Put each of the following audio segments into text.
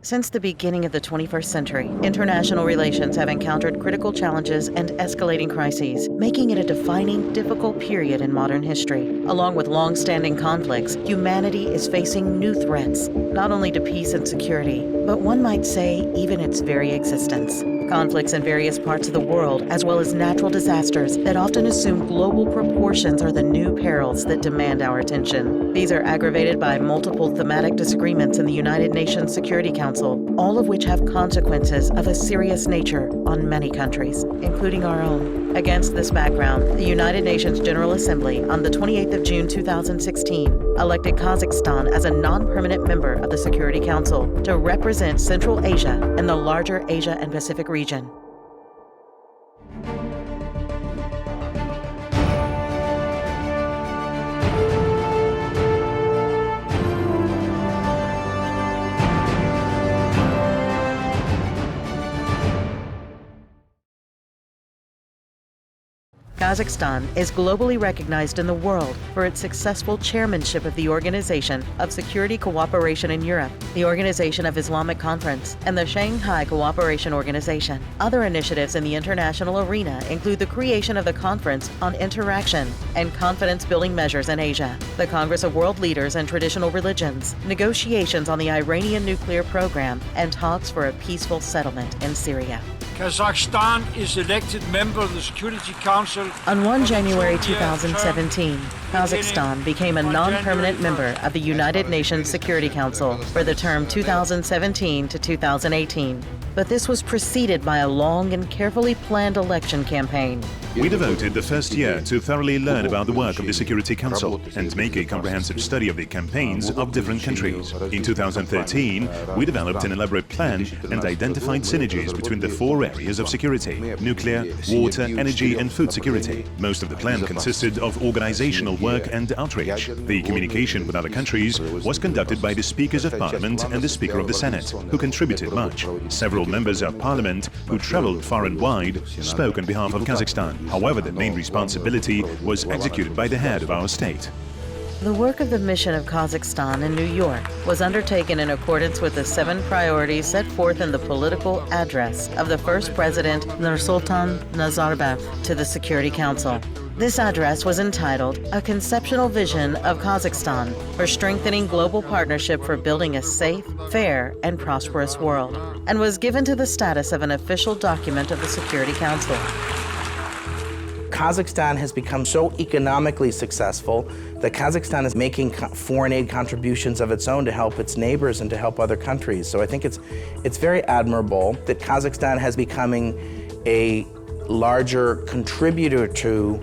Since the beginning of the 21st century, international relations have encountered critical challenges and escalating crises, making it a defining, difficult period in modern history. Along with long-standing conflicts, humanity is facing new threats, not only to peace and security, but one might say even its very existence. Conflicts in various parts of the world, as well as natural disasters that often assume global proportions, are the new perils that demand our attention. These are aggravated by multiple thematic disagreements in the United Nations Security Council, all of which have consequences of a serious nature on many countries, including our own. Against this background, the United Nations General Assembly on the 28th of June 2016 elected Kazakhstan as a non-permanent member of the Security Council to represent Central Asia and the larger Asia and Pacific region. Kazakhstan is globally recognized in the world for its successful chairmanship of the Organization of Security Cooperation in Europe, the Organization of Islamic Conference, and the Shanghai Cooperation Organization. Other initiatives in the international arena include the creation of the Conference on Interaction and Confidence-Building Measures in Asia, the Congress of World Leaders and Traditional Religions, negotiations on the Iranian nuclear program, and talks for a peaceful settlement in Syria. Kazakhstan is elected member of the Security Council. On 1 January 2017, Kazakhstan became a non-permanent member of the United Nations Security Council for the term 2017 to 2018. But this was preceded by a long and carefully planned election campaign. We devoted the first year to thoroughly learn about the work of the Security Council and make a comprehensive study of the campaigns of different countries. In 2013, we developed an elaborate plan and identified synergies between the four areas of security: nuclear, water, energy and food security. Most of the plan consisted of organizational work and outreach. The communication with other countries was conducted by the Speakers of Parliament and the Speaker of the Senate, who contributed much. Several members of Parliament, who traveled far and wide, spoke on behalf of Kazakhstan. However, the main responsibility was executed by the head of our state. The work of the mission of Kazakhstan in New York was undertaken in accordance with the 7 priorities set forth in the political address of the first president, Nursultan Nazarbayev, to the Security Council. This address was entitled A Conceptual Vision of Kazakhstan for Strengthening Global Partnership for Building a Safe, Fair, and Prosperous World, and was given to the status of an official document of the Security Council. Kazakhstan has become so economically successful that Kazakhstan is making foreign aid contributions of its own to help its neighbors and to help other countries. So I think it's very admirable that Kazakhstan has becoming a larger contributor to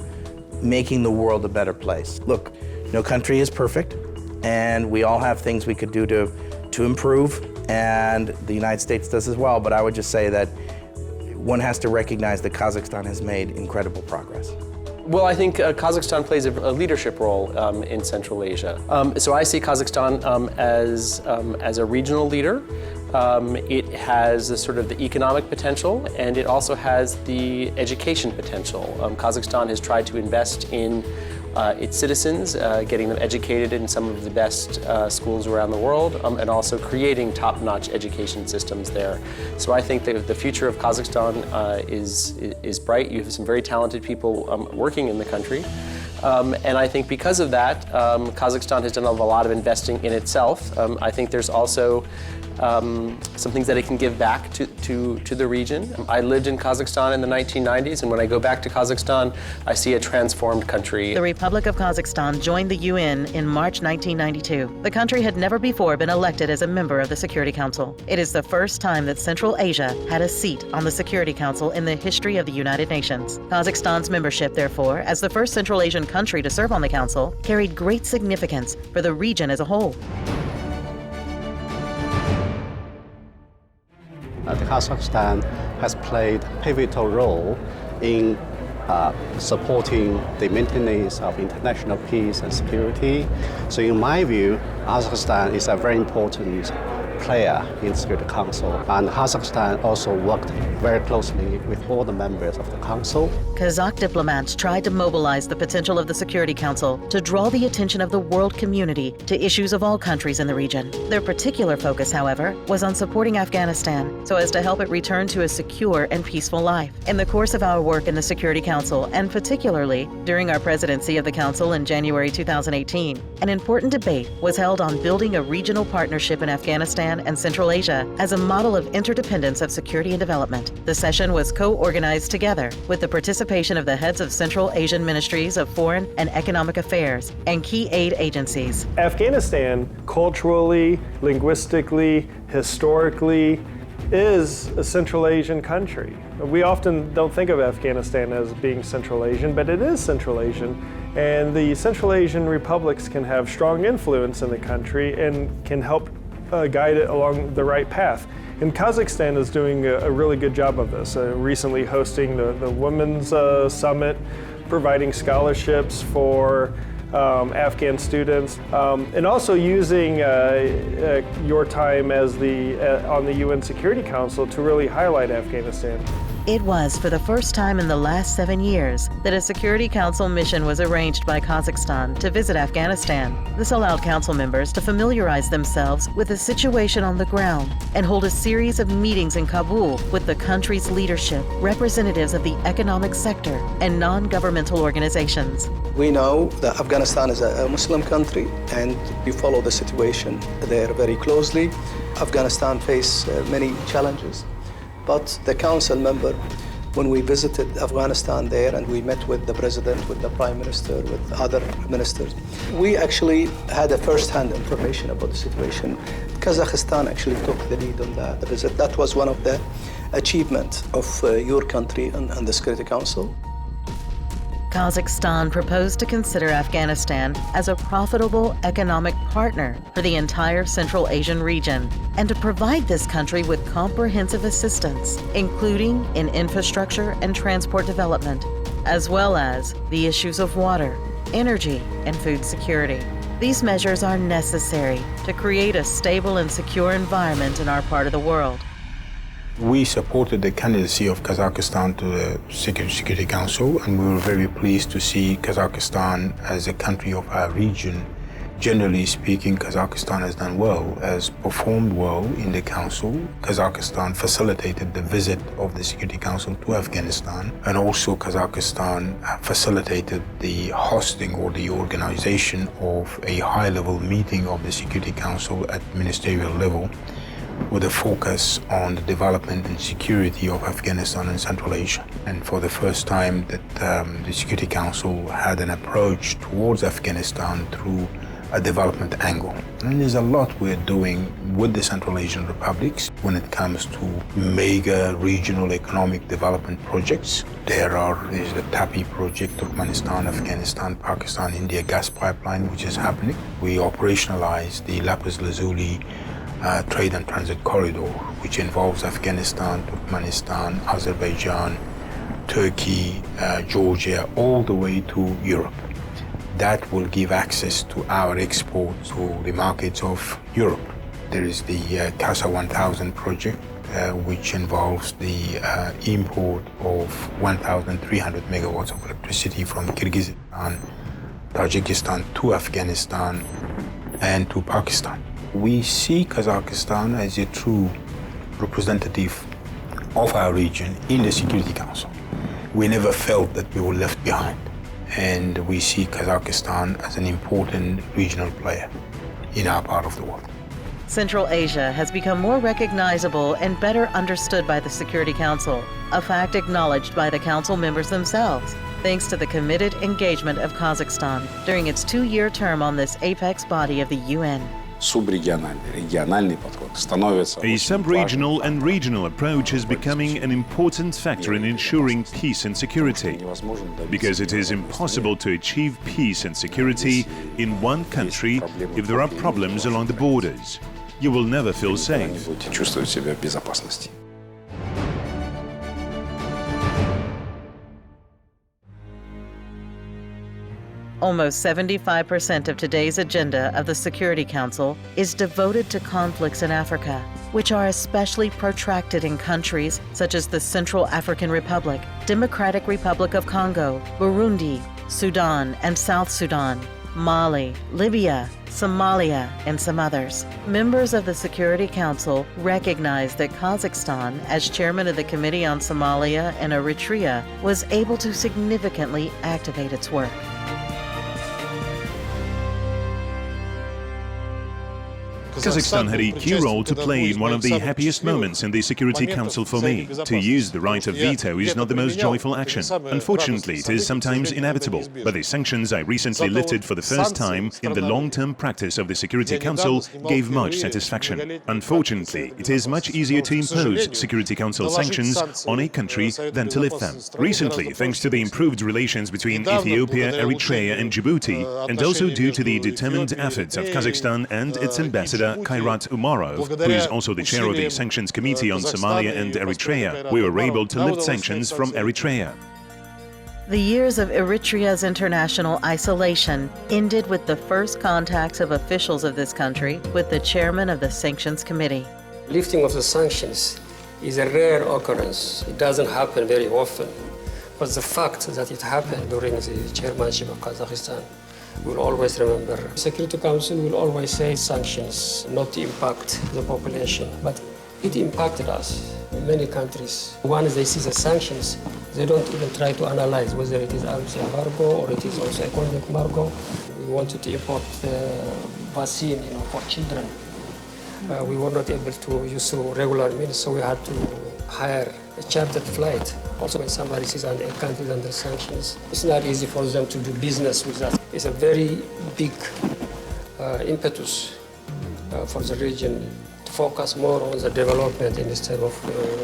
making the world a better place. Look, no country is perfect, and we all have things we could do to improve, and the United States does as well, but I would just say that one has to recognize that Kazakhstan has made incredible progress. Well, I think Kazakhstan plays a leadership role in Central Asia. So I see Kazakhstan as a regional leader. It has the economic potential, and it also has the education potential. Kazakhstan has tried to invest in its citizens, getting them educated in some of the best schools around the world, and also creating top-notch education systems there. So I think that the future of Kazakhstan is bright. You have some very talented people working in the country. And I think because of that, Kazakhstan has done a lot of investing in itself. I think there's also some things that it can give back to the region. I lived in Kazakhstan in the 1990s, and when I go back to Kazakhstan, I see a transformed country. The Republic of Kazakhstan joined the UN in March 1992. The country had never before been elected as a member of the Security Council. It is the first time that Central Asia had a seat on the Security Council in the history of the United Nations. Kazakhstan's membership, therefore, as the first Central Asian country to serve on the Council, carried great significance for the region as a whole. Kazakhstan has played a pivotal role in supporting the maintenance of international peace and security. So in my view, Kazakhstan is a very important player in Security Council, and Kazakhstan also worked very closely with all the members of the Council. Kazakh diplomats tried to mobilize the potential of the Security Council to draw the attention of the world community to issues of all countries in the region. Their particular focus, however, was on supporting Afghanistan so as to help it return to a secure and peaceful life. In the course of our work in the Security Council, and particularly during our presidency of the Council in January 2018, an important debate was held on building a regional partnership in Afghanistan and Central Asia as a model of interdependence of security and development. The session was co-organized together with the participation of the heads of Central Asian ministries of foreign and economic affairs and key aid agencies. Afghanistan, culturally, linguistically, historically, is a Central Asian country. We often don't think of Afghanistan as being Central Asian, but it is Central Asian. And the Central Asian republics can have strong influence in the country and can help guide it along the right path. And Kazakhstan is doing a really good job of this, recently hosting the Women's Summit, providing scholarships for Afghan students, and also using your time as on the UN Security Council to really highlight Afghanistan. It was for the first time in the last 7 years that a Security Council mission was arranged by Kazakhstan to visit Afghanistan. This allowed Council members to familiarize themselves with the situation on the ground and hold a series of meetings in Kabul with the country's leadership, representatives of the economic sector, and non-governmental organizations. We know that Afghanistan is a Muslim country, and we follow the situation there very closely. Afghanistan faces many challenges. But the council member, when we visited Afghanistan there and we met with the president, with the prime minister, with other ministers, we actually had a first-hand information about the situation. Kazakhstan actually took the lead on the visit. That was one of the achievements of your country and the Security Council. Kazakhstan proposed to consider Afghanistan as a profitable economic partner for the entire Central Asian region and to provide this country with comprehensive assistance, including in infrastructure and transport development, as well as the issues of water, energy, and food security. These measures are necessary to create a stable and secure environment in our part of the world. We supported the candidacy of Kazakhstan to the Security Council, and we were very pleased to see Kazakhstan as a country of our region. Generally speaking, Kazakhstan has done well, has performed well in the Council. Kazakhstan facilitated the visit of the Security Council to Afghanistan, and also Kazakhstan facilitated the hosting or the organization of a high-level meeting of the Security Council at ministerial level, with a focus on the development and security of Afghanistan and Central Asia. And for the first time that the Security Council had an approach towards Afghanistan through a development angle. And there's a lot we're doing with the Central Asian republics when it comes to mega regional economic development projects. There's the TAPI project, Turkmenistan, Afghanistan, Pakistan, India gas pipeline, which is happening. We operationalized the Lapis Lazuli trade and transit corridor, which involves Afghanistan, Turkmenistan, Azerbaijan, Turkey, Georgia, all the way to Europe. That will give access to our exports to the markets of Europe. There is the CASA 1000 project, which involves the import of 1,300 megawatts of electricity from Kyrgyzstan, Tajikistan to Afghanistan and to Pakistan. We see Kazakhstan as a true representative of our region in the Security Council. We never felt that we were left behind, and we see Kazakhstan as an important regional player in our part of the world. Central Asia has become more recognizable and better understood by the Security Council, a fact acknowledged by the Council members themselves, thanks to the committed engagement of Kazakhstan during its 2-year term on this apex body of the UN. A sub-regional and regional approach is becoming an important factor in ensuring peace and security, because it is impossible to achieve peace and security in one country if there are problems along the borders. You will never feel safe. Almost 75% of today's agenda of the Security Council is devoted to conflicts in Africa, which are especially protracted in countries such as the Central African Republic, Democratic Republic of Congo, Burundi, Sudan and South Sudan, Mali, Libya, Somalia, and some others. Members of the Security Council recognize that Kazakhstan, as chairman of the Committee on Somalia and Eritrea, was able to significantly activate its work. Kazakhstan had a key role to play in one of the happiest moments in the Security Council for me. To use the right of veto is not the most joyful action. Unfortunately, it is sometimes inevitable. But the sanctions I recently lifted for the first time in the long-term practice of the Security Council gave much satisfaction. Unfortunately, it is much easier to impose Security Council sanctions on a country than to lift them. Recently, thanks to the improved relations between Ethiopia, Eritrea and Djibouti, and also due to the determined efforts of Kazakhstan and its ambassador Kairat Umarov, who is also the chair of the Sanctions Committee on Somalia and Eritrea, we were able to lift sanctions from Eritrea. The years of Eritrea's international isolation ended with the first contacts of officials of this country with the chairman of the Sanctions Committee. Lifting of the sanctions is a rare occurrence. It doesn't happen very often. But the fact that it happened during the chairmanship of Kazakhstan, we'll always remember. The Security Council will always say sanctions not to impact the population, but it impacted us in many countries. Once they see the sanctions, they don't even try to analyze whether it is arms embargo or it is also economic embargo. We wanted to import vaccine, for children. We were not able to use regular means, so we had to hire a chartered flight. Also, when somebody sees a country is under sanctions, it's not easy for them to do business with us. It's a very big impetus for the region to focus more on the development instead of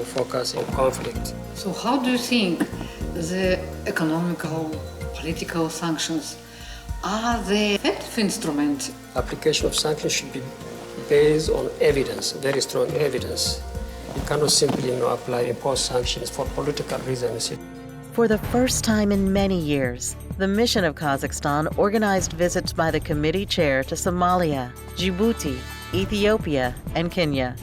focus on conflict. So how do you think the economical, political sanctions are the effective instrument? Application of sanctions should be based on evidence, very strong evidence. You cannot simply impose sanctions for political reasons. For the first time in many years, the mission of Kazakhstan organized visits by the committee chair to Somalia, Djibouti, Ethiopia, and Kenya.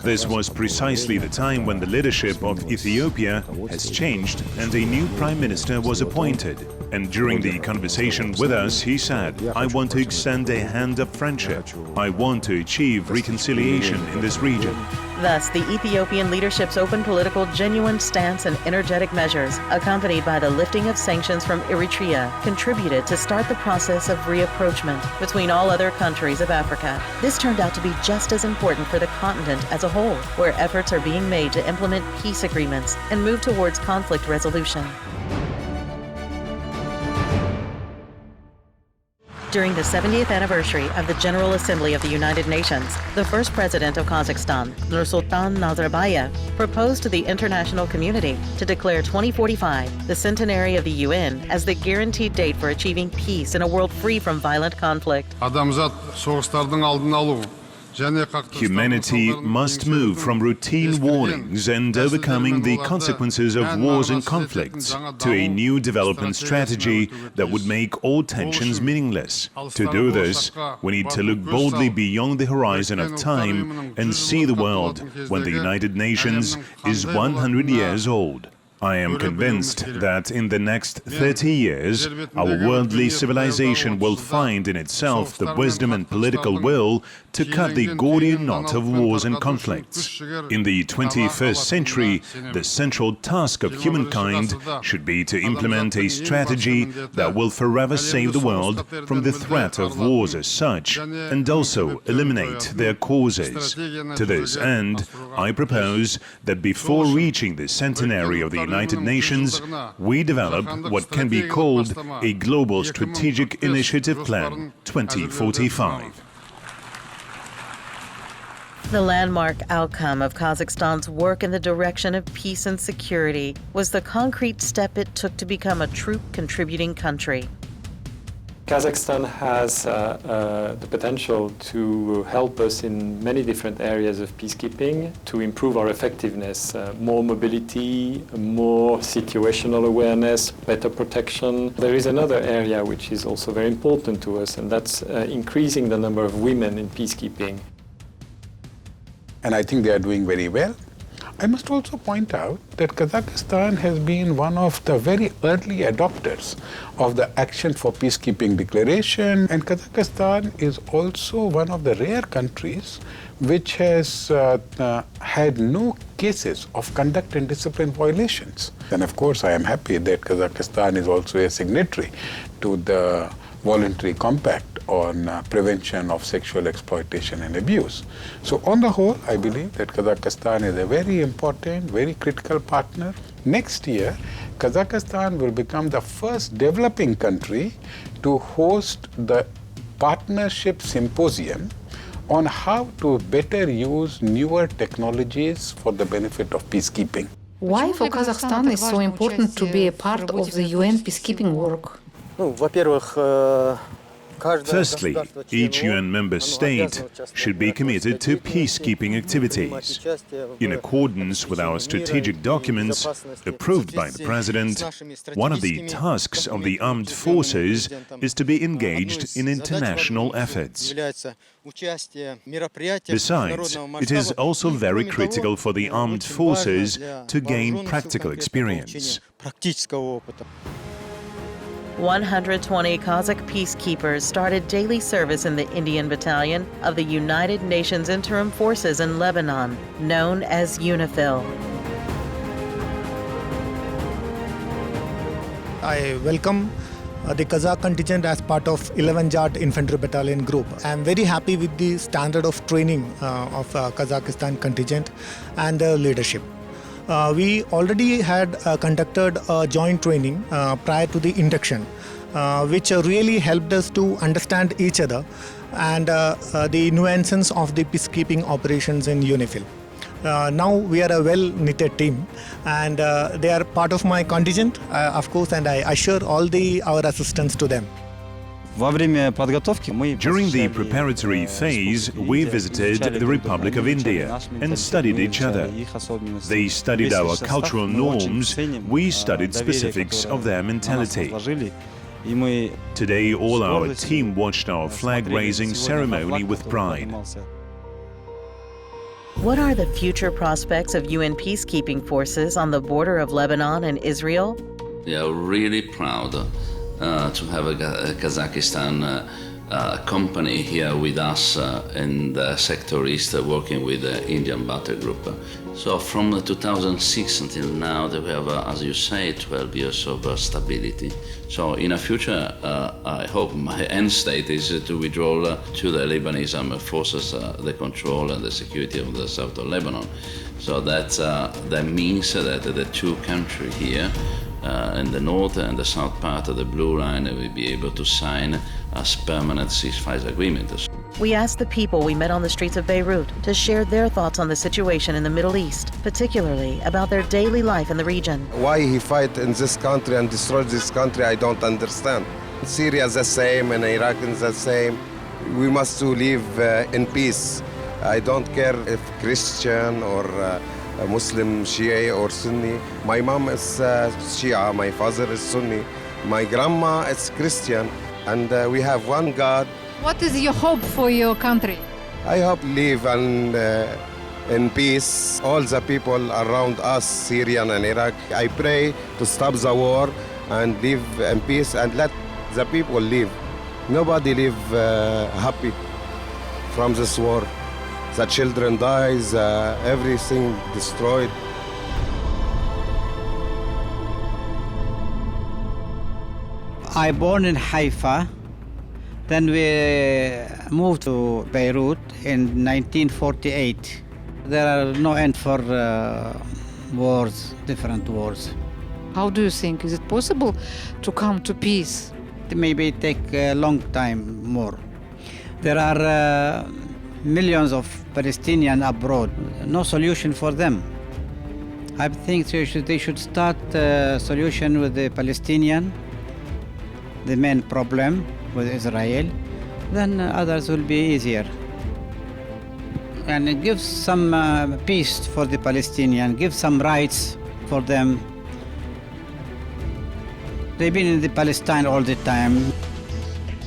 This was precisely the time when the leadership of Ethiopia has changed and a new prime minister was appointed. And during the conversation with us, he said, "I want to extend a hand of friendship. I want to achieve reconciliation in this region." Thus, the Ethiopian leadership's open political, genuine stance and energetic measures, accompanied by the lifting of sanctions from Eritrea, contributed to start the process of reapproachment between all other countries of Africa. This turned out to be just as important for the continent as a whole, where efforts are being made to implement peace agreements and move towards conflict resolution. During the 70th anniversary of the General Assembly of the United Nations, the first president of Kazakhstan, Nursultan Nazarbayev, proposed to the international community to declare 2045, the centenary of the UN, as the guaranteed date for achieving peace in a world free from violent conflict. Humanity must move from routine warnings and overcoming the consequences of wars and conflicts to a new development strategy that would make all tensions meaningless. To do this, we need to look boldly beyond the horizon of time and see the world when the United Nations is 100 years old. I am convinced that in the next 30 years, our worldly civilization will find in itself the wisdom and political will to cut the Gordian knot of wars and conflicts. In the 21st century, the central task of humankind should be to implement a strategy that will forever save the world from the threat of wars as such, and also eliminate their causes. To this end, I propose that before reaching the centenary of the United Nations, we develop what can be called a Global Strategic Initiative Plan 2045. The landmark outcome of Kazakhstan's work in the direction of peace and security was the concrete step it took to become a troop contributing country. Kazakhstan has the potential to help us in many different areas of peacekeeping to improve our effectiveness, more mobility, more situational awareness, better protection. There is another area which is also very important to us, and that's increasing the number of women in peacekeeping. And I think they are doing very well. I must also point out that Kazakhstan has been one of the very early adopters of the Action for Peacekeeping Declaration, and Kazakhstan is also one of the rare countries which has had no cases of conduct and discipline violations. And of course, I am happy that Kazakhstan is also a signatory to the Voluntary Compact on prevention of sexual exploitation and abuse. So on the whole, I believe that Kazakhstan is a very important, very critical partner. Next year, Kazakhstan will become the first developing country to host the Partnership Symposium on how to better use newer technologies for the benefit of peacekeeping. Why for Kazakhstan is so important to be a part of the UN peacekeeping work? Firstly, each UN member state should be committed to peacekeeping activities. In accordance with our strategic documents approved by the President, one of the tasks of the armed forces is to be engaged in international efforts. Besides, it is also very critical for the armed forces to gain practical experience. 120 Kazakh peacekeepers started daily service in the Indian Battalion of the United Nations Interim Forces in Lebanon, known as UNIFIL. I welcome the Kazakh contingent as part of 11 Jat Infantry Battalion Group. I am very happy with the standard of training of Kazakhstan contingent and the leadership. We already had conducted a joint training prior to the induction, which really helped us to understand each other and the nuances of the peacekeeping operations in UNIFIL. Now we are a well-knitted team, and they are part of my contingent, of course, and I assure all our assistance to them. During the preparatory phase, we visited the Republic of India and studied each other. They studied our cultural norms, we studied specifics of their mentality. Today, all our team watched our flag-raising ceremony with pride. What are the future prospects of UN peacekeeping forces on the border of Lebanon and Israel? We are really proud to have a Kazakhstan company here with us in the Sector East working with the Indian Battle Group. So from 2006 until now, we have, as you say, 12 years of stability. So in the future, I hope my end state is to withdraw to the Lebanese armed forces the control and the security of the south of Lebanon. So that means that the two countries here, in the north and the south part of the Blue Line, will be able to sign a permanent ceasefire agreement. We asked the people we met on the streets of Beirut to share their thoughts on the situation in the Middle East, particularly about their daily life in the region. Why he fight in this country and destroy this country, I don't understand. Syria is the same and Iraq is the same. We must live in peace. I don't care if Christian or Muslim, Shia or Sunni. My mom is Shia, my father is Sunni, my grandma is Christian, and we have one God. What is your hope for your country? I hope live in peace. All the people around us, Syrian and Iraq, I pray to stop the war and live in peace and let the people live. Nobody live happy from this war. The children dies, everything destroyed. I born in Haifa, then we moved to Beirut in 1948. There are no end for wars, different wars. How do you think? Is it possible to come to peace? It may take a long time more. There are millions of Palestinians abroad, no solution for them. I think they should start a solution with the Palestinian, the main problem, with Israel, then others will be easier. And it gives some peace for the Palestinians, gives some rights for them. They've been in the Palestine all the time.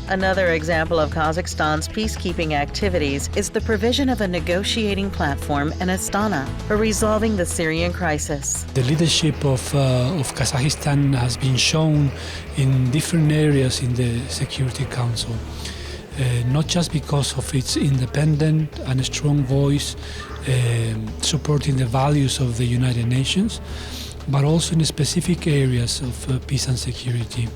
Another example of Kazakhstan's peacekeeping activities is the provision of a negotiating platform in Astana for resolving the Syrian crisis. The leadership of Kazakhstan has been shown in different areas in the Security Council, not just because of its independent and strong voice supporting the values of the United Nations, but also in specific areas of peace and security.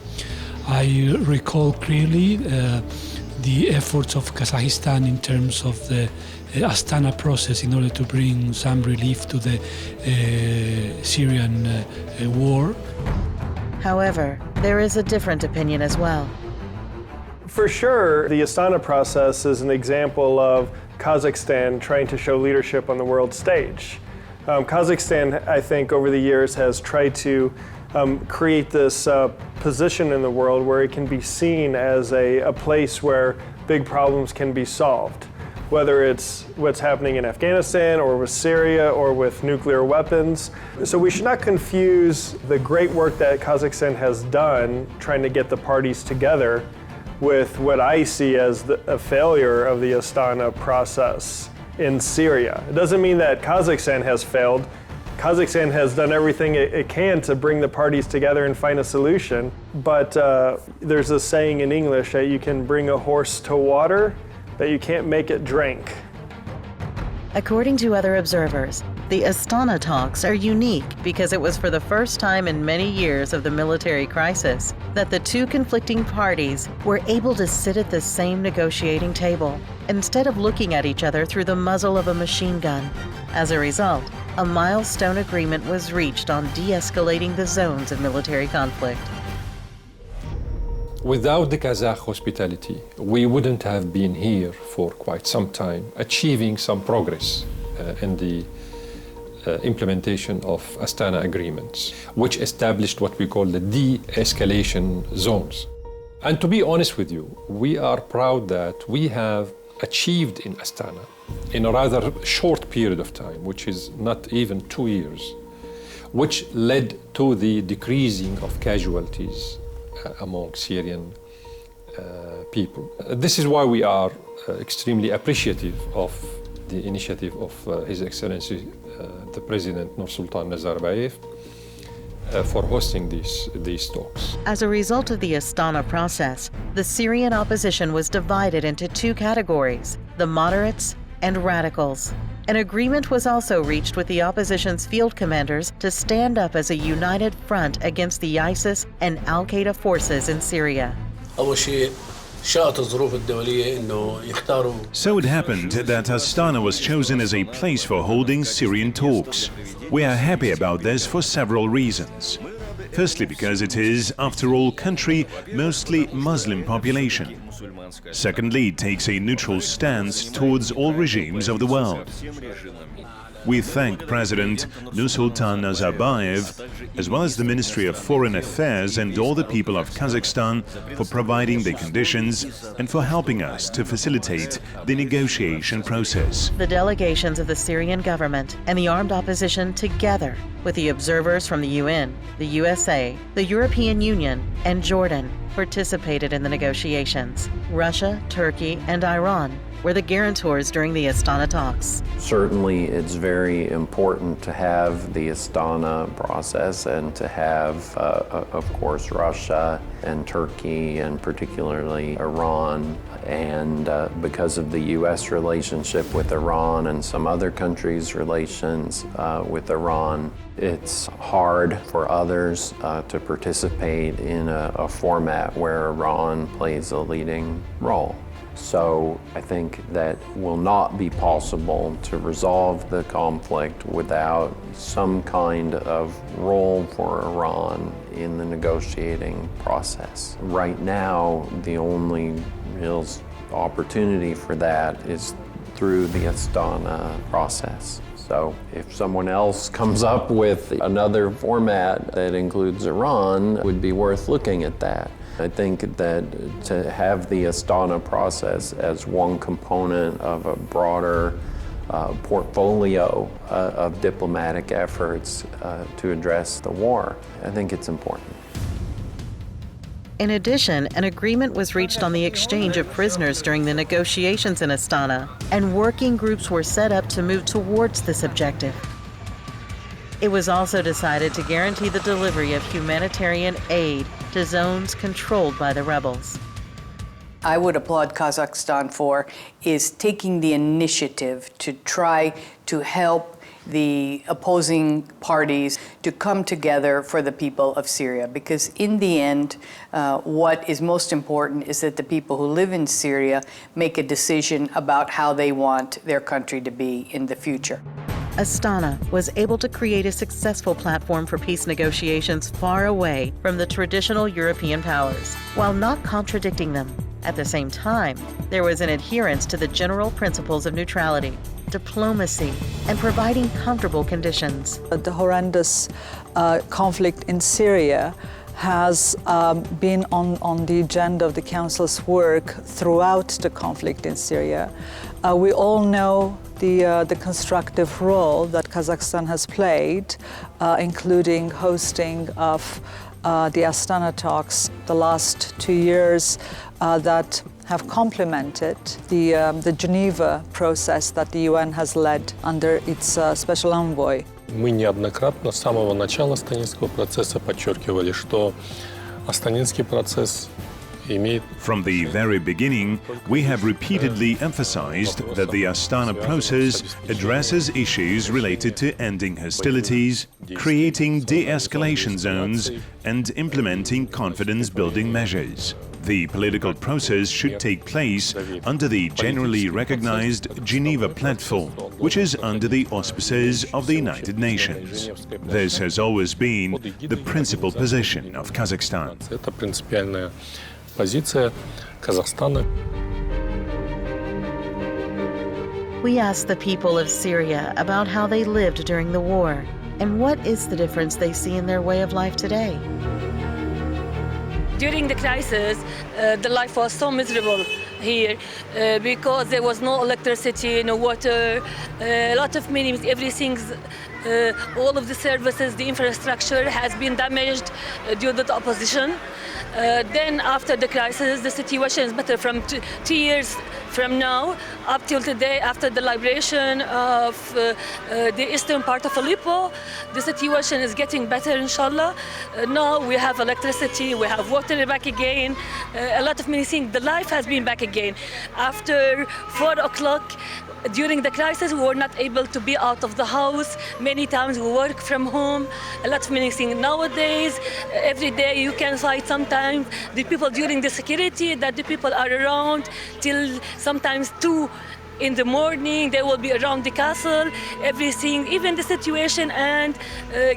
I recall clearly the efforts of Kazakhstan in terms of the Astana process in order to bring some relief to the Syrian war. However, there is a different opinion as well. For sure, the Astana process is an example of Kazakhstan trying to show leadership on the world stage. Kazakhstan, I think, over the years has tried to create this position in the world where it can be seen as a place where big problems can be solved, whether it's what's happening in Afghanistan or with Syria or with nuclear weapons. So we should not confuse the great work that Kazakhstan has done trying to get the parties together with what I see as a failure of the Astana process in Syria. It doesn't mean that Kazakhstan has failed. Kazakhstan has done everything it can to bring the parties together and find a solution, but there's a saying in English that you can bring a horse to water, that you can't make it drink. According to other observers, the Astana talks are unique because it was for the first time in many years of the military crisis that the two conflicting parties were able to sit at the same negotiating table instead of looking at each other through the muzzle of a machine gun. As a result, a milestone agreement was reached on de-escalating the zones of military conflict. Without the Kazakh hospitality, we wouldn't have been here for quite some time, achieving some progress in the implementation of Astana agreements, which established what we call the de-escalation zones. And to be honest with you, we are proud that we have achieved in Astana, in a rather short period of time, which is not even 2 years, which led to the decreasing of casualties among Syrian people. This is why we are extremely appreciative of the initiative of His Excellency the President Nursultan Nazarbayev for hosting these talks. As a result of the Astana process, the Syrian opposition was divided into two categories, the moderates and radicals. An agreement was also reached with the opposition's field commanders to stand up as a united front against the ISIS and Al-Qaeda forces in Syria. So it happened that Astana was chosen as a place for holding Syrian talks. We are happy about this for several reasons. Firstly, because it is, after all, country mostly Muslim population. Secondly, it takes a neutral stance towards all regimes of the world. We thank President Nursultan Nazarbayev, as well as the Ministry of Foreign Affairs and all the people of Kazakhstan for providing the conditions and for helping us to facilitate the negotiation process. The delegations of the Syrian government and the armed opposition, together with the observers from the UN, the USA, the European Union, and Jordan, participated in the negotiations. Russia, Turkey, and Iran were the guarantors during the Astana talks. Certainly, it's very important to have the Astana process and to have, of course, Russia and Turkey and particularly Iran. And because of the U.S. relationship with Iran and some other countries' relations with Iran, it's hard for others to participate in a format where Iran plays a leading role. So I think that will not be possible to resolve the conflict without some kind of role for Iran in the negotiating process. Right now, the only real opportunity for that is through the Astana process. So if someone else comes up with another format that includes Iran, it would be worth looking at that. I think that to have the Astana process as one component of a broader portfolio of diplomatic efforts to address the war, I think it's important. In addition, an agreement was reached on the exchange of prisoners during the negotiations in Astana, and working groups were set up to move towards this objective. It was also decided to guarantee the delivery of humanitarian aid to zones controlled by the rebels. I would applaud Kazakhstan for is taking the initiative to try to help the opposing parties to come together for the people of Syria, because in the end, what is most important is that the people who live in Syria make a decision about how they want their country to be in the future. Astana was able to create a successful platform for peace negotiations far away from the traditional European powers, while not contradicting them. At the same time, there was an adherence to the general principles of neutrality, diplomacy, and providing comfortable conditions. The horrendous conflict in Syria has been on the agenda of the Council's work throughout the conflict in Syria. We all know the constructive role that Kazakhstan has played, including hosting of the Astana talks the last 2 years that have complemented the Geneva process that the UN has led under its special envoy. Мы неоднократно с самого начала Астанинского процесса подчеркивали, что Астанинский процесс имеет... From the very beginning, we have repeatedly emphasized that the Astana process addresses issues related to ending hostilities, creating de-escalation zones, and implementing confidence-building measures. The political process should take place under the generally recognized Geneva platform, which is under the auspices of the United Nations. This has always been the principal position of Kazakhstan. Это принципиальная позиция Казахстана. We asked the people of Syria about how they lived during the war and what is the difference they see in their way of life today. During the crisis, the life was so miserable here because there was no electricity, no water, a lot of meetings, everything, all of the services, the infrastructure has been damaged due to the opposition. Then after the crisis, the situation is better from 2 years from now up till today. After the liberation of the eastern part of Aleppo, the situation is getting better, inshallah. Now we have electricity, we have water back again, a lot of many things. The life has been back again. After 4 o'clock, during the crisis, we were not able to be out of the house. Many times we work from home, a lot of many things. Nowadays, every day you can find sometimes the people during the security that the people are around till sometimes 2 in the morning. They will be around the castle, everything, even the situation and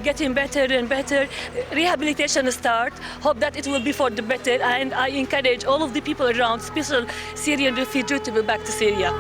getting better and better. Rehabilitation start. Hope that it will be for the better. And I encourage all of the people around, especially Syrian refugees, to be back to Syria.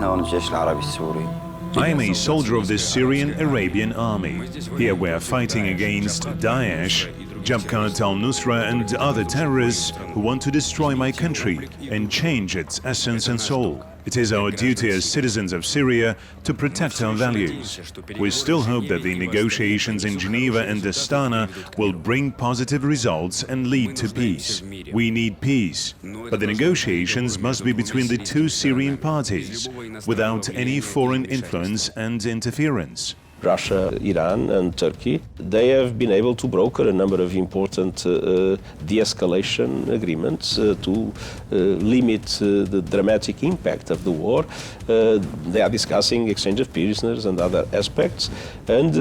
I am a soldier of the Syrian Arabian army. Here we are fighting against Daesh, Jabhat al-Nusra and other terrorists who want to destroy my country and change its essence and soul. It is our duty as citizens of Syria to protect our values. We still hope that the negotiations in Geneva and Astana will bring positive results and lead to peace. We need peace, but the negotiations must be between the 2 Syrian parties, without any foreign influence and interference. Russia, Iran and Turkey, they have been able to broker a number of important de-escalation agreements to limit the dramatic impact of the war. They are discussing exchange of prisoners and other aspects and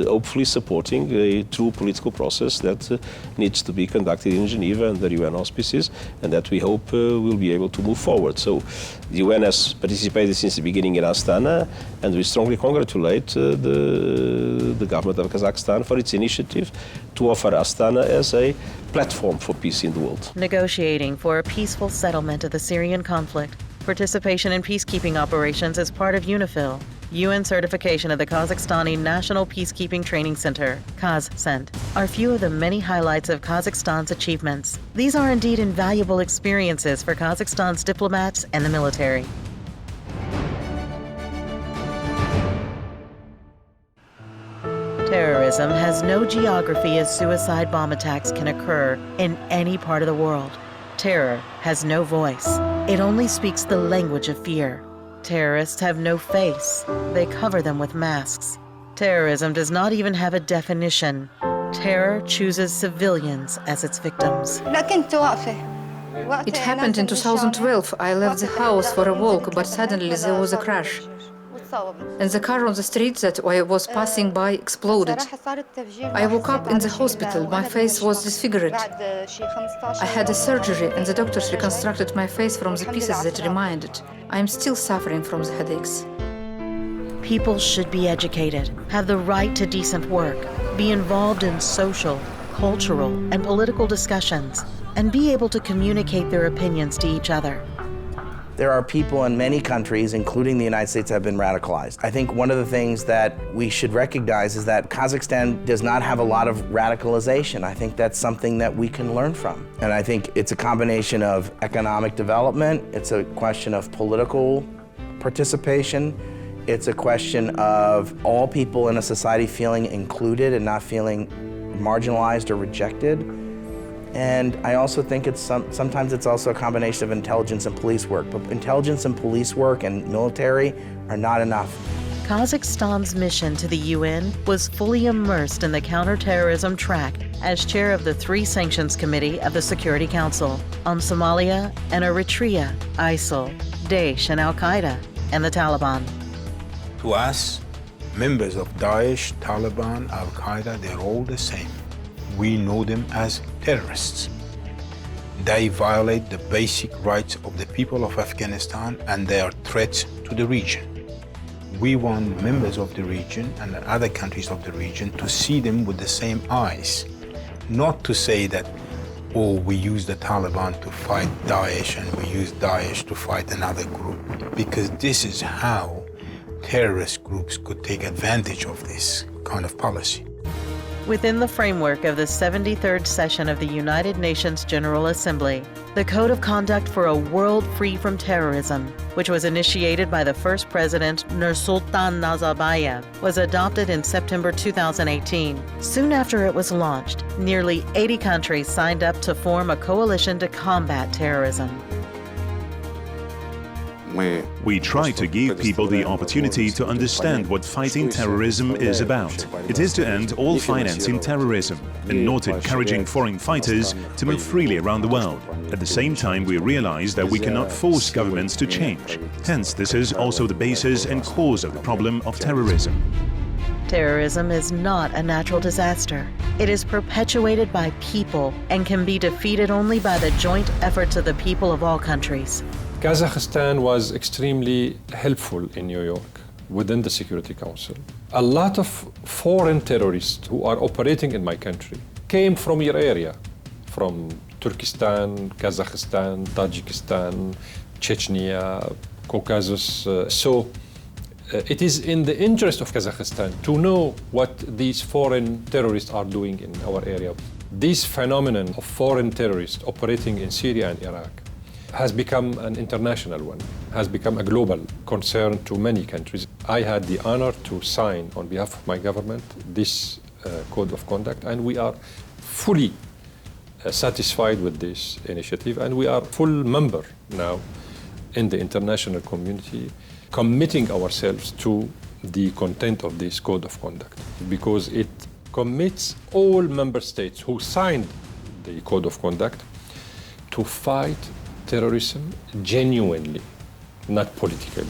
hopefully supporting a true political process that needs to be conducted in Geneva under UN auspices and that we hope will be able to move forward. So the UN has participated since the beginning in Astana and we strongly congratulate the government of Kazakhstan for its initiative to offer Astana as a platform for peace in the world. Negotiating for a peaceful settlement of the Syrian conflict, participation in peacekeeping operations as part of UNIFIL, UN certification of the Kazakhstani National Peacekeeping Training Center, KazCent, are few of the many highlights of Kazakhstan's achievements. These are indeed invaluable experiences for Kazakhstan's diplomats and the military. Terrorism has no geography as suicide bomb attacks can occur in any part of the world. Terror has no voice. It only speaks the language of fear. Terrorists have no face. They cover them with masks. Terrorism does not even have a definition. Terror chooses civilians as its victims. It happened in 2012. I left the house for a walk, but suddenly there was a crash. And the car on the street that I was passing by exploded. I woke up in the hospital. My face was disfigured. I had a surgery and the doctors reconstructed my face from the pieces that remained. I am still suffering from the headaches. People should be educated, have the right to decent work, be involved in social, cultural, and political discussions, and be able to communicate their opinions to each other. There are people in many countries, including the United States, that have been radicalized. I think one of the things that we should recognize is that Kazakhstan does not have a lot of radicalization. I think that's something that we can learn from. And I think it's a combination of economic development, it's a question of political participation, it's a question of all people in a society feeling included and not feeling marginalized or rejected. And I also think sometimes it's also a combination of intelligence and police work. But intelligence and police work and military are not enough. Kazakhstan's mission to the UN was fully immersed in the counterterrorism track as chair of the 3 Sanctions Committee of the Security Council on Somalia and Eritrea, ISIL, Daesh and Al-Qaeda, and the Taliban. To us, members of Daesh, Taliban, Al-Qaeda, they're all the same. We know them as terrorists. They violate the basic rights of the people of Afghanistan and they are threats to the region. We want members of the region and other countries of the region to see them with the same eyes. Not to say that, oh, we use the Taliban to fight Daesh and we use Daesh to fight another group. Because this is how terrorist groups could take advantage of this kind of policy. Within the framework of the 73rd session of the United Nations General Assembly, the Code of Conduct for a World Free from Terrorism, which was initiated by the first president, Nursultan Nazarbayev, was adopted in September 2018. Soon after it was launched, nearly 80 countries signed up to form a coalition to combat terrorism. We try to give people the opportunity to understand what fighting terrorism is about. It is to end all financing terrorism and not encouraging foreign fighters to move freely around the world. At the same time, we realize that we cannot force governments to change. Hence, this is also the basis and cause of the problem of terrorism. Terrorism is not a natural disaster. It is perpetuated by people and can be defeated only by the joint efforts of the people of all countries. Kazakhstan was extremely helpful in New York within the Security Council. A lot of foreign terrorists who are operating in my country came from your area, from Turkestan, Kazakhstan, Tajikistan, Chechnya, Caucasus. So it is in the interest of Kazakhstan to know what these foreign terrorists are doing in our area. This phenomenon of foreign terrorists operating in Syria and Iraq has become an international one, has become a global concern to many countries. I had the honor to sign on behalf of my government this code of conduct, and we are fully satisfied with this initiative, and we are full member now in the international community, committing ourselves to the content of this code of conduct, because it commits all member states who signed the code of conduct to fight terrorism genuinely, not politically.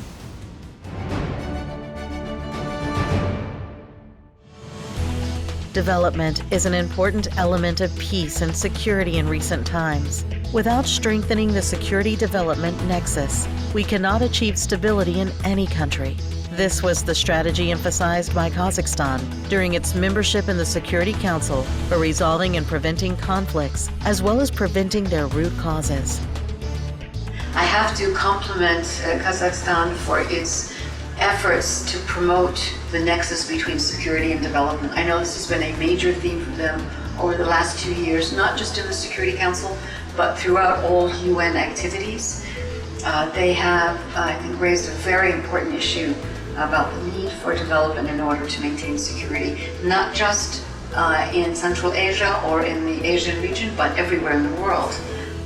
Development is an important element of peace and security in recent times. Without strengthening the security development nexus, we cannot achieve stability in any country. This was the strategy emphasized by Kazakhstan during its membership in the Security Council for resolving and preventing conflicts, as well as preventing their root causes. I have to compliment Kazakhstan for its efforts to promote the nexus between security and development. I know this has been a major theme for them over the last 2 years, not just in the Security Council, but throughout all UN activities. They have, I think, raised a very important issue about the need for development in order to maintain security, not just in Central Asia or in the Asian region, but everywhere in the world.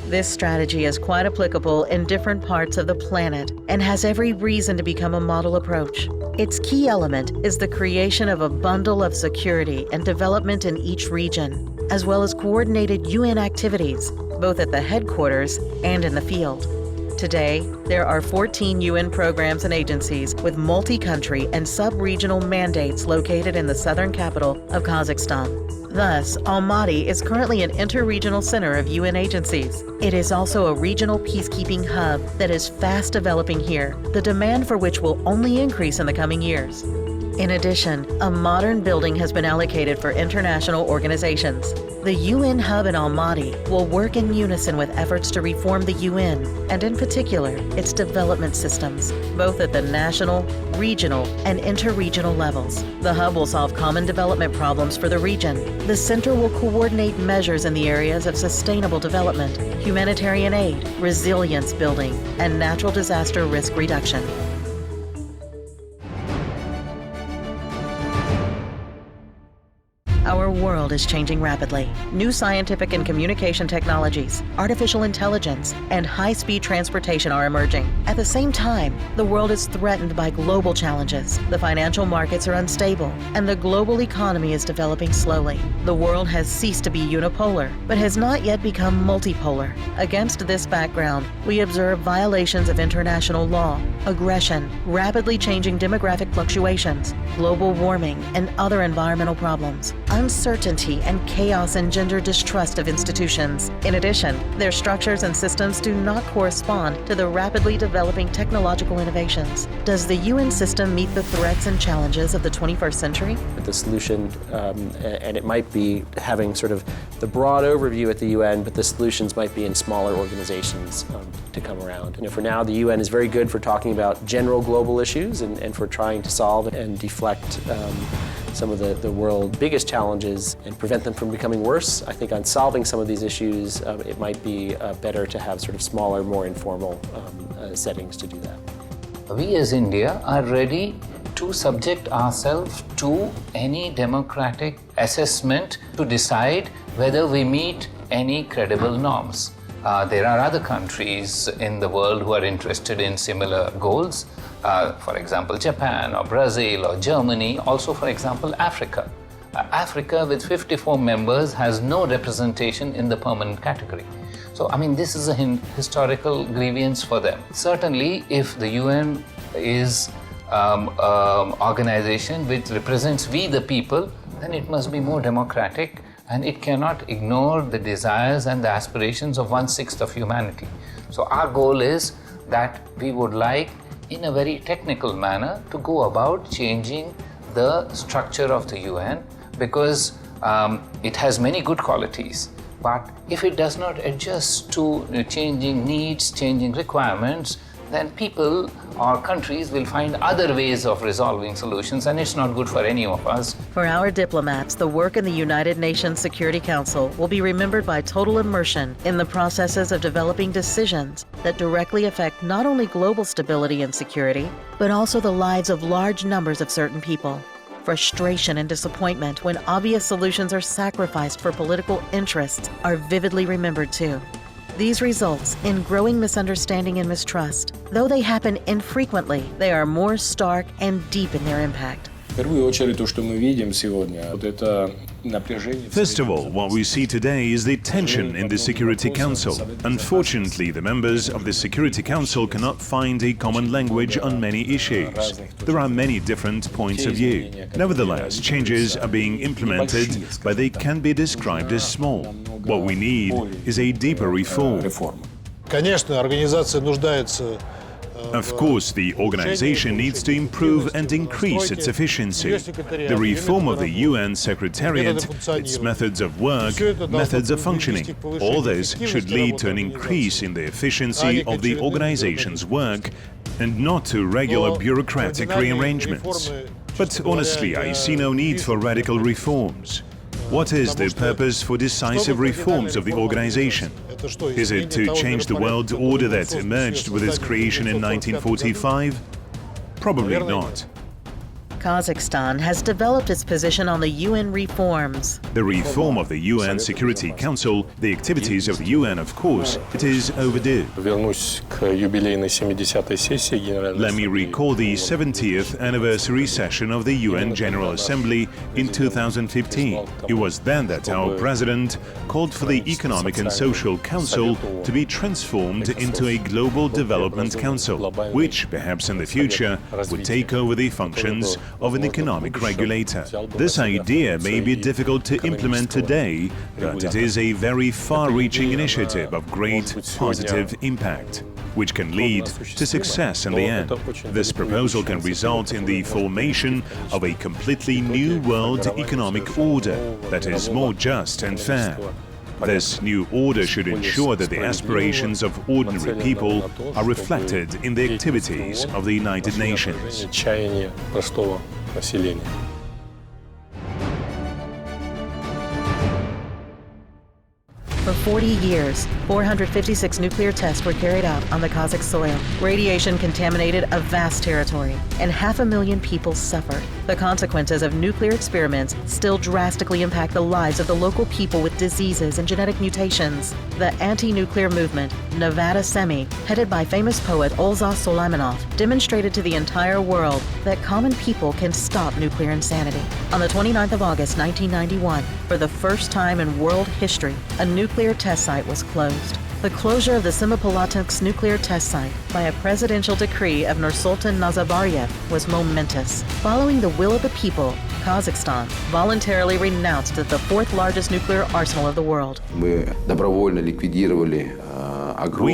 This strategy is quite applicable in different parts of the planet and has every reason to become a model approach. Its key element is the creation of a bundle of security and development in each region, as well as coordinated UN activities, both at the headquarters and in the field. Today, there are 14 UN programs and agencies with multi-country and sub-regional mandates located in the southern capital of Kazakhstan. Thus, Almaty is currently an inter-regional center of UN agencies. It is also a regional peacekeeping hub that is fast developing here, the demand for which will only increase in the coming years. In addition, a modern building has been allocated for international organizations. The UN hub in Almaty will work in unison with efforts to reform the UN, and in particular, its development systems, both at the national, regional, and inter-regional levels. The hub will solve common development problems for the region. The center will coordinate measures in the areas of sustainable development, humanitarian aid, resilience building, and natural disaster risk reduction. Our world is changing rapidly. New scientific and communication technologies, artificial intelligence, and high-speed transportation are emerging. At the same time, the world is threatened by global challenges. The financial markets are unstable, and the global economy is developing slowly. The world has ceased to be unipolar, but has not yet become multipolar. Against this background, we observe violations of international law, aggression, rapidly changing demographic fluctuations, global warming, and other environmental problems. Uncertainty and chaos engender distrust of institutions. In addition, their structures and systems do not correspond to the rapidly developing technological innovations. Does the UN system meet the threats and challenges of the 21st century? The solution, and it might be having sort of the broad overview at the UN, but the solutions might be in smaller organizations to come around. For now, the UN is very good for talking about general global issues and for trying to solve and deflect some of the world's biggest challenges and prevent them from becoming worse. I think on solving some of these issues, it might be better to have sort of smaller, more informal settings to do that. We as India are ready to subject ourselves to any democratic assessment to decide whether we meet any credible norms. There are other countries in the world who are interested in similar goals. For example, Japan or Brazil or Germany, also for example, Africa. Africa with 54 members has no representation in the permanent category. So, I mean, this is a historical grievance for them. Certainly, if the UN is organization which represents we the people, then it must be more democratic and it cannot ignore the desires and the aspirations of 1/6 of humanity. So our goal is that we would like, in a very technical manner, to go about changing the structure of the UN because it has many good qualities. But if it does not adjust to changing needs, changing requirements, then people or countries will find other ways of resolving solutions, and it's not good for any of us. For our diplomats, the work in the United Nations Security Council will be remembered by total immersion in the processes of developing decisions that directly affect not only global stability and security, but also the lives of large numbers of certain people. Frustration and disappointment when obvious solutions are sacrificed for political interests are vividly remembered too. These results in growing misunderstanding and mistrust. Though they happen infrequently, they are more stark and deep in their impact. First of all, what we see today is the tension in the Security Council. Unfortunately, the members of the Security Council cannot find a common language on many issues. There are many different points of view. Nevertheless, changes are being implemented, but they can be described as small. What we need is a deeper reform. Of course, the organization needs to improve and increase its efficiency. The reform of the UN Secretariat, its methods of work, methods of functioning, all this should lead to an increase in the efficiency of the organization's work and not to regular bureaucratic rearrangements. But honestly, I see no need for radical reforms. What is the purpose for decisive reforms of the organization? Is it to change the world order that emerged with its creation in 1945? Probably not. Kazakhstan has developed its position on the UN reforms. The reform of the UN Security Council, the activities of the UN, of course, it is overdue. Let me recall the 70th anniversary session of the UN General Assembly in 2015. It was then that our president called for the Economic and Social Council to be transformed into a Global Development Council, which, perhaps in the future, would take over the functions of an economic regulator. This idea may be difficult to implement today, but it is a very far-reaching initiative of great positive impact, which can lead to success in the end. This proposal can result in the formation of a completely new world economic order that is more just and fair. This new order should ensure that the aspirations of ordinary people are reflected in the activities of the United Nations. For 40 years, 456 nuclear tests were carried out on the Kazakh soil. Radiation contaminated a vast territory, and 500,000 people suffered. The consequences of nuclear experiments still drastically impact the lives of the local people with diseases and genetic mutations. The anti-nuclear movement, Nevada Semi, headed by famous poet Olza Solaymanov, demonstrated to the entire world that common people can stop nuclear insanity. On the 29th of August, 1991, for the first time in world history, a nuclear test site was closed. The closure of the Semipalatinsk nuclear test site by a presidential decree of Nursultan Nazarbayev was momentous. Following the will of the people, Kazakhstan voluntarily renounced the fourth largest nuclear arsenal of the world. We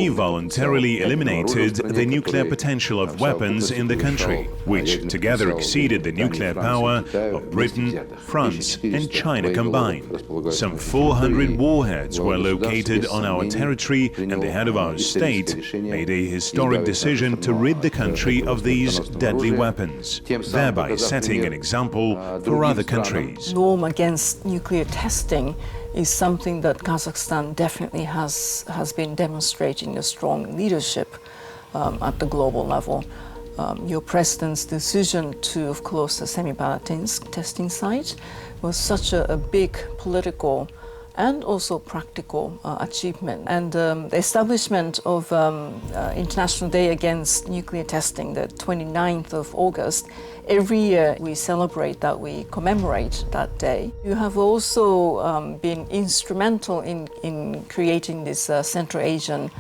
voluntarily eliminated the nuclear potential of weapons in the country, which together exceeded the nuclear power of Britain, France, and China combined. Some 400 warheads were located on our territory, and the head of our state made a historic decision to rid the country of these deadly weapons, thereby setting an example for other countries. Norm against nuclear testing is something that Kazakhstan definitely has been demonstrating a strong leadership at the global level. Your president's decision to close the Semipalatinsk testing site was such a big political and also practical achievement. And the establishment of International Day Against Nuclear Testing, the 29th of August, every year we celebrate that, we commemorate that day. You have also been instrumental in creating this Central Asian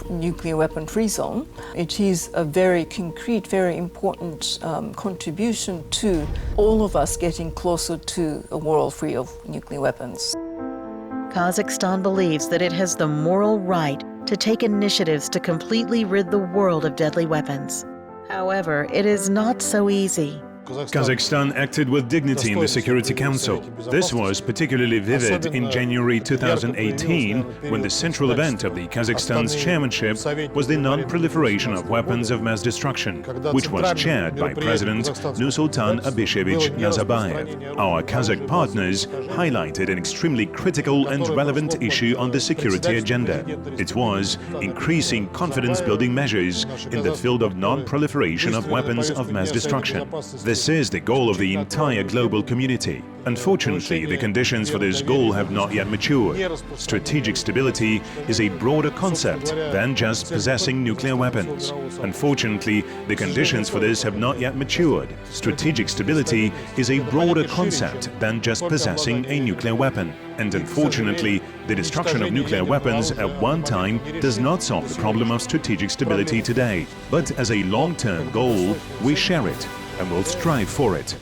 nuclear weapon-free zone. It is a very concrete, very important contribution to all of us getting closer to a world free of nuclear weapons. Kazakhstan believes that it has the moral right to take initiatives to completely rid the world of deadly weapons. However, it is not so easy. Kazakhstan acted with dignity in the Security Council. This was particularly vivid in January 2018, when the central event of the Kazakhstan's chairmanship was the non-proliferation of weapons of mass destruction, which was chaired by President Nursultan Nazarbayev. Our Kazakh partners highlighted an extremely critical and relevant issue on the security agenda. It was increasing confidence-building measures in the field of non-proliferation of weapons of mass destruction. This is the goal of the entire global community. Unfortunately, the conditions for this goal have not yet matured. Strategic stability is a broader concept than just possessing nuclear weapons. Unfortunately, the conditions for this have not yet matured. Strategic stability is a broader concept than just possessing a nuclear weapon. And unfortunately, the destruction of nuclear weapons at one time does not solve the problem of strategic stability today. But as a long-term goal, we share it and will strive for it.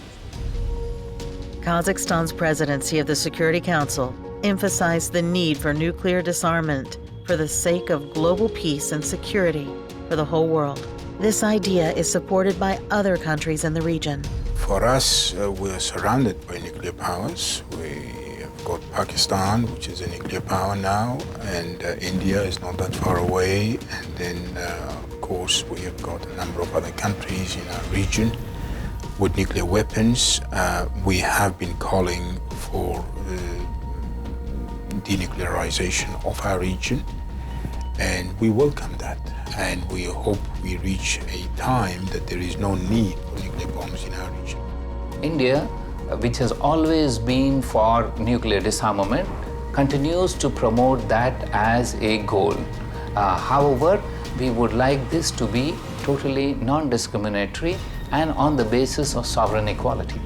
Kazakhstan's presidency of the Security Council emphasized the need for nuclear disarmament for the sake of global peace and security for the whole world. This idea is supported by other countries in the region. For us, we're surrounded by nuclear powers. We have got Pakistan, which is a nuclear power now, and India is not that far away, and then of course, we have got a number of other countries in our region with nuclear weapons. We have been calling for denuclearization of our region, and we welcome that. And we hope we reach a time that there is no need for nuclear bombs in our region. India, which has always been for nuclear disarmament, continues to promote that as a goal. However, we would like this to be totally non-discriminatory and on the basis of sovereign equality.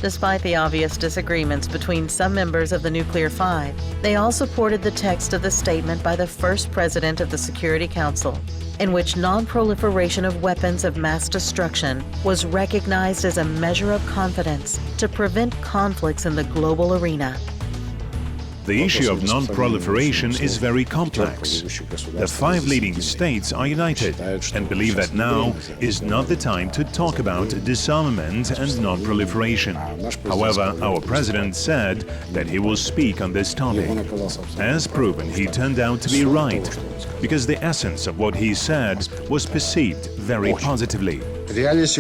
Despite the obvious disagreements between some members of the Nuclear Five, they all supported the text of the statement by the first president of the Security Council, in which non-proliferation of weapons of mass destruction was recognized as a measure of confidence to prevent conflicts in the global arena. The issue of non-proliferation is very complex. The 5 leading states are united and believe that now is not the time to talk about disarmament and non-proliferation. However, our president said that he will speak on this topic. As proven, he turned out to be right, because the essence of what he said was perceived very positively. Today's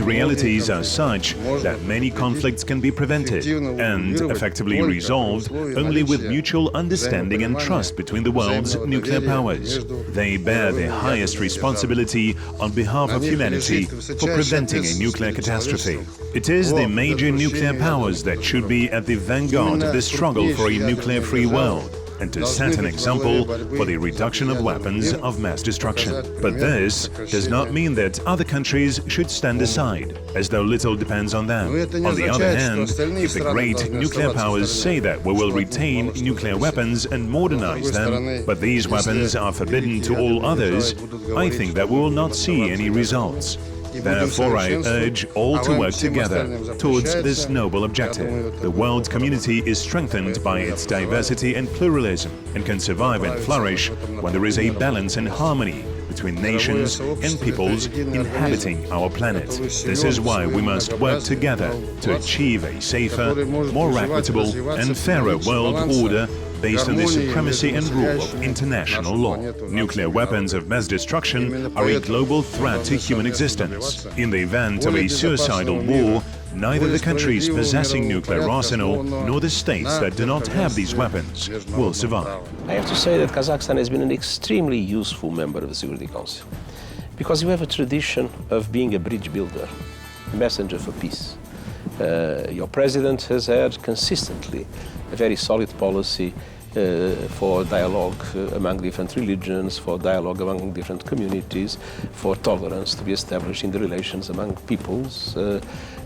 realities are such that many conflicts can be prevented and effectively resolved only with mutual understanding and trust between the world's nuclear powers. They bear the highest responsibility on behalf of humanity for preventing a nuclear catastrophe. It is the major nuclear powers that should be at the vanguard of the struggle for a nuclear-free world, and to set an example for the reduction of weapons of mass destruction. But this does not mean that other countries should stand aside, as though little depends on them. On the other hand, if the great nuclear powers say that we will retain nuclear weapons and modernize them, but these weapons are forbidden to all others, I think that we will not see any results. Therefore, I urge all to work together towards this noble objective. The world community is strengthened by its diversity and pluralism and can survive and flourish when there is a balance and harmony between nations and peoples inhabiting our planet. This is why we must work together to achieve a safer, more equitable and fairer world order based on the supremacy and rule of international law. Nuclear weapons of mass destruction are a global threat to human existence. In the event of a suicidal war, neither the countries possessing nuclear arsenal nor the states that do not have these weapons will survive. I have to say that Kazakhstan has been an extremely useful member of the Security Council because we have a tradition of being a bridge builder, a messenger for peace. Your president has had consistently a very solid policy for dialogue among different religions, for dialogue among different communities, for tolerance to be established in the relations among peoples.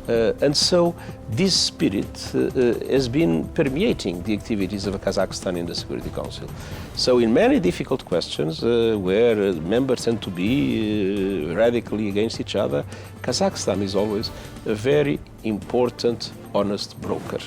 And so this spirit has been permeating the activities of Kazakhstan in the Security Council. So in many difficult questions where members tend to be radically against each other, Kazakhstan is always a very important, honest broker.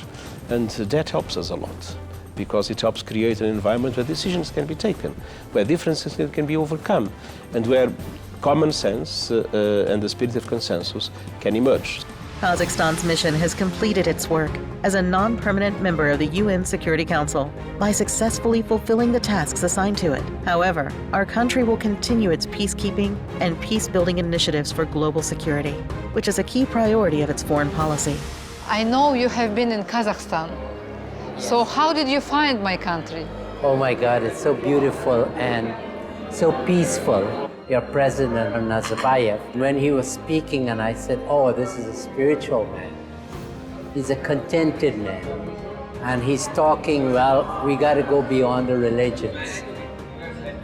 And that helps us a lot, because it helps create an environment where decisions can be taken, where differences can be overcome, and where common sense and the spirit of consensus can emerge. Kazakhstan's mission has completed its work as a non-permanent member of the UN Security Council by successfully fulfilling the tasks assigned to it. However, our country will continue its peacekeeping and peace-building initiatives for global security, which is a key priority of its foreign policy. I know you have been in Kazakhstan. So how did you find my country? Oh my God, it's so beautiful and so peaceful. Your president, Nazarbayev, when he was speaking, and I said, oh, this is a spiritual man. He's a contented man. And he's talking, well, we got to go beyond the religions.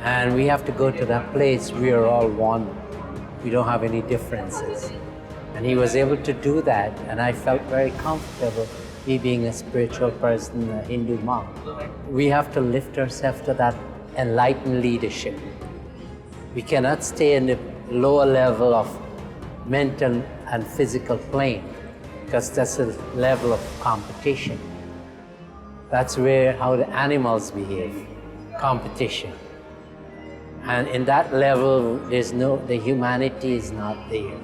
And we have to go to that place we are all one. We don't have any differences. And he was able to do that, and I felt very comfortable, me being a spiritual person, a Hindu monk. We have to lift ourselves to that enlightened leadership. We cannot stay in the lower level of mental and physical plane, because that's a level of competition. That's how the animals behave, competition. And in that level, the humanity is not there.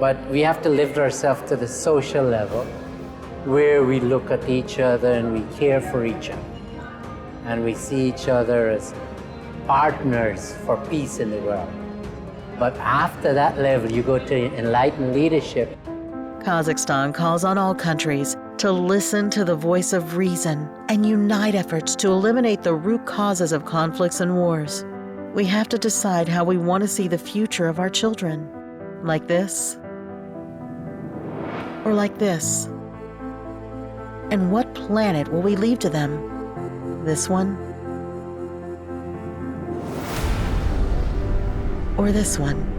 But we have to lift ourselves to the social level where we look at each other and we care for each other. And we see each other as partners for peace in the world. But after that level, you go to enlightened leadership. Kazakhstan calls on all countries to listen to the voice of reason and unite efforts to eliminate the root causes of conflicts and wars. We have to decide how we want to see the future of our children. Like this, or like this. And what planet will we leave to them? This one? Or this one?